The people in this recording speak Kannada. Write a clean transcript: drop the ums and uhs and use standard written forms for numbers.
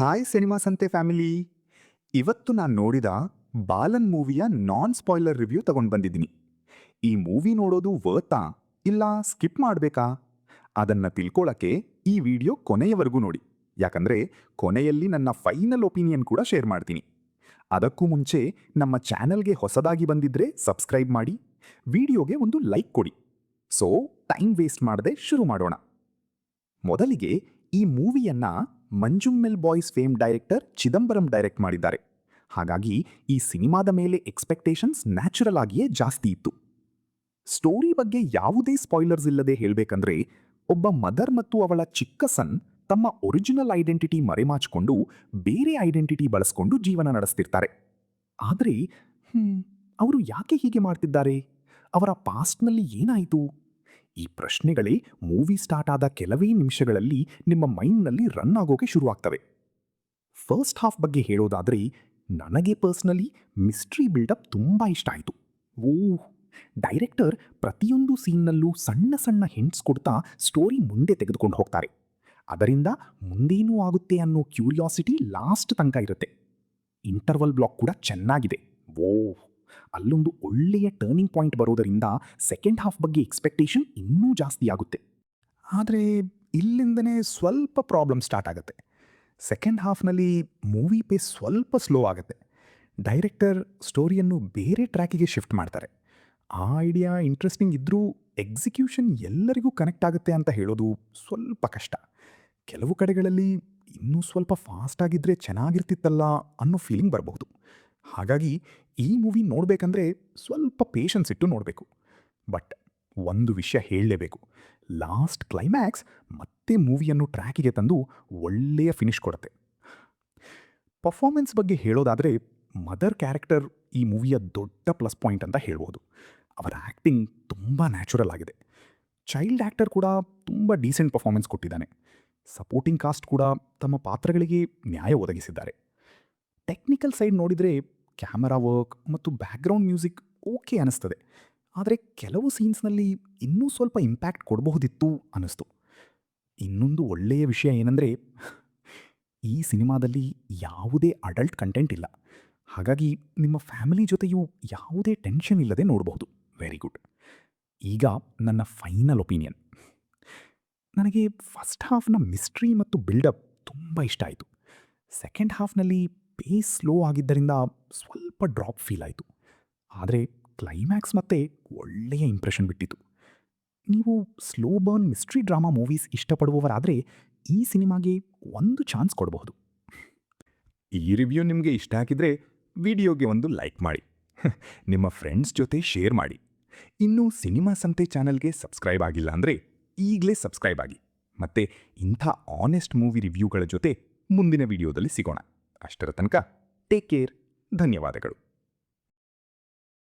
ಹಾಯ್ ಸಿನಿಮಾ ಸಂತೆ ಫ್ಯಾಮಿಲಿ. ಇವತ್ತು ನಾನು ನೋಡಿದ ಬಾಲನ್ ಮೂವಿಯ ನಾನ್ ಸ್ಪಾಯ್ಲರ್ ರಿವ್ಯೂ ತಗೊಂಡು ಬಂದಿದ್ದೀನಿ. ಈ ಮೂವಿ ನೋಡೋದು ವರ್ತಾ ಇಲ್ಲ ಸ್ಕಿಪ್ ಮಾಡಬೇಕಾ ಅದನ್ನ ತಿಳ್ಕೊಳ್ಳೋಕ್ಕೆ ಈ ವಿಡಿಯೋ ಕೊನೆಯವರೆಗೂ ನೋಡಿ. ಯಾಕಂದ್ರೆ ಕೊನೆಯಲ್ಲಿ ನನ್ನ ಫೈನಲ್ ಒಪಿನಿಯನ್ ಕೂಡ ಶೇರ್ ಮಾಡ್ತೀನಿ. ಅದಕ್ಕೂ ಮುಂಚೆ ನಮ್ಮ ಚಾನೆಲ್ಗೆ ಹೊಸದಾಗಿ ಬಂದಿದ್ರೆ ಸಬ್ಸ್ಕ್ರೈಬ್ ಮಾಡಿ, ವಿಡಿಯೋಗೆ ಒಂದು ಲೈಕ್ ಕೊಡಿ. ಸೊ ಟೈಮ್ ವೇಸ್ಟ್ ಮಾಡದೆ ಶುರು ಮಾಡೋಣ. ಮೊದಲಿಗೆ ಈ ಮೂವಿಯನ್ನ Manjummel boys fame director Chidambaram direct ಮಾಡಿದ್ದಾರೆ. ಹಾಗಾಗಿ ಈ ಸಿನಿಮಾದ ಮೇಲೆ ಎಕ್ಸ್ಪೆಕ್ಟೇಷನ್ಸ್ ನ್ಯಾಚುರಲ್ ಆಗಿಯೇ ಜಾಸ್ತಿ ಇತ್ತು. ಸ್ಟೋರಿ ಬಗ್ಗೆ ಯಾವುದೇ ಸ್ಪಾಯ್ಲರ್ಸ್ ಇಲ್ಲದೆ ಹೇಳಬೇಕಂದ್ರೆ, ಒಬ್ಬ ಮದರ್ ಮತ್ತು ಅವಳ ಚಿಕ್ಕ ಸನ್ ತಮ್ಮ ಒರಿಜಿನಲ್ ಐಡೆಂಟಿಟಿ ಮರೆಮಾಚಿಕೊಂಡು ಬೇರೆ ಐಡೆಂಟಿಟಿ ಬಳಸ್ಕೊಂಡು ಜೀವನ ನಡೆಸ್ತಿರ್ತಾರೆ. ಆದರೆ ಅವರು ಯಾಕೆ ಹೀಗೆ ಮಾಡ್ತಿದ್ದಾರೆ? ಅವರ ಪಾಸ್ಟ್ನಲ್ಲಿ ಏನಾಯಿತು? ಈ ಪ್ರಶ್ನೆಗಳೇ ಮೂವಿ ಸ್ಟಾರ್ಟ್ ಆದ ಕೆಲವೇ ನಿಮಿಷಗಳಲ್ಲಿ ನಿಮ್ಮ ಮೈಂಡ್ನಲ್ಲಿ ರನ್ ಆಗೋಕೆ ಶುರುವಾಗ್ತವೆ. ಫಸ್ಟ್ ಹಾಫ್ ಬಗ್ಗೆ ಹೇಳೋದಾದರೆ, ನನಗೆ ಪರ್ಸ್ನಲಿ ಮಿಸ್ಟ್ರಿ ಬಿಲ್ಡಪ್ ತುಂಬ ಇಷ್ಟ ಆಯಿತು. ಡೈರೆಕ್ಟರ್ ಪ್ರತಿಯೊಂದು ಸೀನ್ನಲ್ಲೂ ಸಣ್ಣ ಸಣ್ಣ ಹಿಂಟ್ಸ್ ಕೊಡ್ತಾ ಸ್ಟೋರಿ ಮುಂದೆ ತೆಗೆದುಕೊಂಡು ಹೋಗ್ತಾರೆ. ಅದರಿಂದ ಮುಂದೇನೂ ಆಗುತ್ತೆ ಅನ್ನೋ ಕ್ಯೂರಿಯಾಸಿಟಿ ಲಾಸ್ಟ್ ತನಕ ಇರುತ್ತೆ. ಇಂಟರ್ವಲ್ ಬ್ಲಾಕ್ ಕೂಡ ಚೆನ್ನಾಗಿದೆ. ಅಲ್ಲೊಂದು ಒಳ್ಳೆಯ ಟರ್ನಿಂಗ್ ಪಾಯಿಂಟ್ ಬರೋದರಿಂದ ಸೆಕೆಂಡ್ ಹಾಫ್ ಬಗ್ಗೆ ಎಕ್ಸ್ಪೆಕ್ಟೇಷನ್ ಇನ್ನೂ ಜಾಸ್ತಿ ಆಗುತ್ತೆ. ಆದರೆ ಇಲ್ಲಿಂದನೇ ಸ್ವಲ್ಪ ಪ್ರಾಬ್ಲಮ್ ಸ್ಟಾರ್ಟ್ ಆಗುತ್ತೆ. ಸೆಕೆಂಡ್ ಹಾಫ್ನಲ್ಲಿ ಮೂವಿ ಪೇಸ್ ಸ್ವಲ್ಪ ಸ್ಲೋ ಆಗುತ್ತೆ. ಡೈರೆಕ್ಟರ್ ಸ್ಟೋರಿಯನ್ನು ಬೇರೆ ಟ್ರ್ಯಾಕಿಗೆ ಶಿಫ್ಟ್ ಮಾಡ್ತಾರೆ. ಆ ಐಡಿಯಾ ಇಂಟ್ರೆಸ್ಟಿಂಗ್ ಇದ್ದರೂ ಎಕ್ಸಿಕ್ಯೂಷನ್ ಎಲ್ಲರಿಗೂ ಕನೆಕ್ಟ್ ಆಗುತ್ತೆ ಅಂತ ಹೇಳೋದು ಸ್ವಲ್ಪ ಕಷ್ಟ. ಕೆಲವು ಕಡೆಗಳಲ್ಲಿ ಇನ್ನೂ ಸ್ವಲ್ಪ ಫಾಸ್ಟ್ ಆಗಿದ್ದರೆ ಚೆನ್ನಾಗಿರ್ತಿತ್ತಲ್ಲ ಅನ್ನೋ ಫೀಲಿಂಗ್ ಬರಬಹುದು. ಹಾಗಾಗಿ ಈ ಮೂವಿ ನೋಡಬೇಕಂದ್ರೆ ಸ್ವಲ್ಪ ಪೇಷನ್ಸ್ ಇಟ್ಟು ನೋಡಬೇಕು. ಬಟ್ ಒಂದು ವಿಷಯ ಹೇಳಲೇಬೇಕು, ಲಾಸ್ಟ್ ಕ್ಲೈಮ್ಯಾಕ್ಸ್ ಮತ್ತೆ ಮೂವಿಯನ್ನು ಟ್ರ್ಯಾಕಿಗೆ ತಂದು ಒಳ್ಳೆಯ ಫಿನಿಶ್ ಕೊಡುತ್ತೆ. ಪರ್ಫಾರ್ಮೆನ್ಸ್ ಬಗ್ಗೆ ಹೇಳೋದಾದರೆ, ಮದರ್ ಕ್ಯಾರೆಕ್ಟರ್ ಈ ಮೂವಿಯ ದೊಡ್ಡ ಪ್ಲಸ್ ಪಾಯಿಂಟ್ ಅಂತ ಹೇಳ್ಬೋದು. ಅವರ ಆ್ಯಕ್ಟಿಂಗ್ ತುಂಬ ನ್ಯಾಚುರಲ್ ಆಗಿದೆ. ಚೈಲ್ಡ್ ಆ್ಯಕ್ಟರ್ ಕೂಡ ತುಂಬ ಡೀಸೆಂಟ್ ಪರ್ಫಾರ್ಮೆನ್ಸ್ ಕೊಟ್ಟಿದ್ದಾನೆ. ಸಪೋರ್ಟಿಂಗ್ ಕಾಸ್ಟ್ ಕೂಡ ತಮ್ಮ ಪಾತ್ರಗಳಿಗೆ ನ್ಯಾಯ ಒದಗಿಸಿದ್ದಾರೆ. ಟೆಕ್ನಿಕಲ್ ಸೈಡ್ ನೋಡಿದರೆ ಕ್ಯಾಮರಾ ವರ್ಕ್ ಮತ್ತು ಬ್ಯಾಕ್ಗ್ರೌಂಡ್ ಮ್ಯೂಸಿಕ್ ಓಕೆ ಅನ್ನಿಸ್ತದೆ. ಆದರೆ ಕೆಲವು ಸೀನ್ಸ್ನಲ್ಲಿ ಇನ್ನೂ ಸ್ವಲ್ಪ ಇಂಪ್ಯಾಕ್ಟ್ ಕೊಡಬಹುದಿತ್ತು ಅನ್ನಿಸ್ತು. ಇನ್ನೊಂದು ಒಳ್ಳೆಯ ವಿಷಯ ಏನಂದರೆ, ಈ ಸಿನಿಮಾದಲ್ಲಿ ಯಾವುದೇ ಅಡಲ್ಟ್ ಕಂಟೆಂಟ್ ಇಲ್ಲ. ಹಾಗಾಗಿ ನಿಮ್ಮ ಫ್ಯಾಮಿಲಿ ಜೊತೆಯೂ ಯಾವುದೇ ಟೆನ್ಷನ್ ಇಲ್ಲದೆ ನೋಡಬಹುದು. Very good. ಈಗ ನನ್ನ ಫೈನಲ್ ಒಪಿನಿಯನ್. ನನಗೆ ಫಸ್ಟ್ ಹಾಫ್ನ ಮಿಸ್ಟ್ರಿ ಮತ್ತು ಬಿಲ್ಡಪ್ ತುಂಬ ಇಷ್ಟ ಆಯಿತು. ಸೆಕೆಂಡ್ ಹಾಫ್ನಲ್ಲಿ ಪೇಸ್ ಸ್ಲೋ ಆಗಿದ್ದರಿಂದ ಸ್ವಲ್ಪ ಡ್ರಾಪ್ ಫೀಲ್ ಆಯಿತು. ಆದರೆ ಕ್ಲೈಮ್ಯಾಕ್ಸ್ ಮತ್ತೆ ಒಳ್ಳೆಯ ಇಂಪ್ರೆಷನ್ ಬಿಟ್ಟಿತು. ನೀವು slow burn mystery drama movies ಇಷ್ಟಪಡುವವರಾದರೆ ಈ ಸಿನಿಮಾಗೆ ಒಂದು ಚಾನ್ಸ್ ಕೊಡಬಹುದು. ಈ ರಿವ್ಯೂ ನಿಮಗೆ ಇಷ್ಟ ಆಗಿದ್ರೆ ವಿಡಿಯೋಗೆ ಒಂದು ಲೈಕ್ ಮಾಡಿ, ನಿಮ್ಮ ಫ್ರೆಂಡ್ಸ್ ಜೊತೆ ಶೇರ್ ಮಾಡಿ. ಇನ್ನು ಸಿನಿಮಾ ಸಂತೆ ಚಾನಲ್ಗೆ ಸಬ್ಸ್ಕ್ರೈಬ್ ಆಗಿಲ್ಲ ಅಂದರೆ ಈಗಲೇ ಸಬ್ಸ್ಕ್ರೈಬ್ ಆಗಿ. ಮತ್ತೆ ಇಂಥ ಆನೆಸ್ಟ್ ಮೂವಿ ರಿವ್ಯೂಗಳ ಜೊತೆ ಮುಂದಿನ ವಿಡಿಯೋದಲ್ಲಿ ಸಿಗೋಣ. ಅಷ್ಟರ ತನಕ ಟೇಕ್ ಕೇರ್. ಧನ್ಯವಾದಗಳು.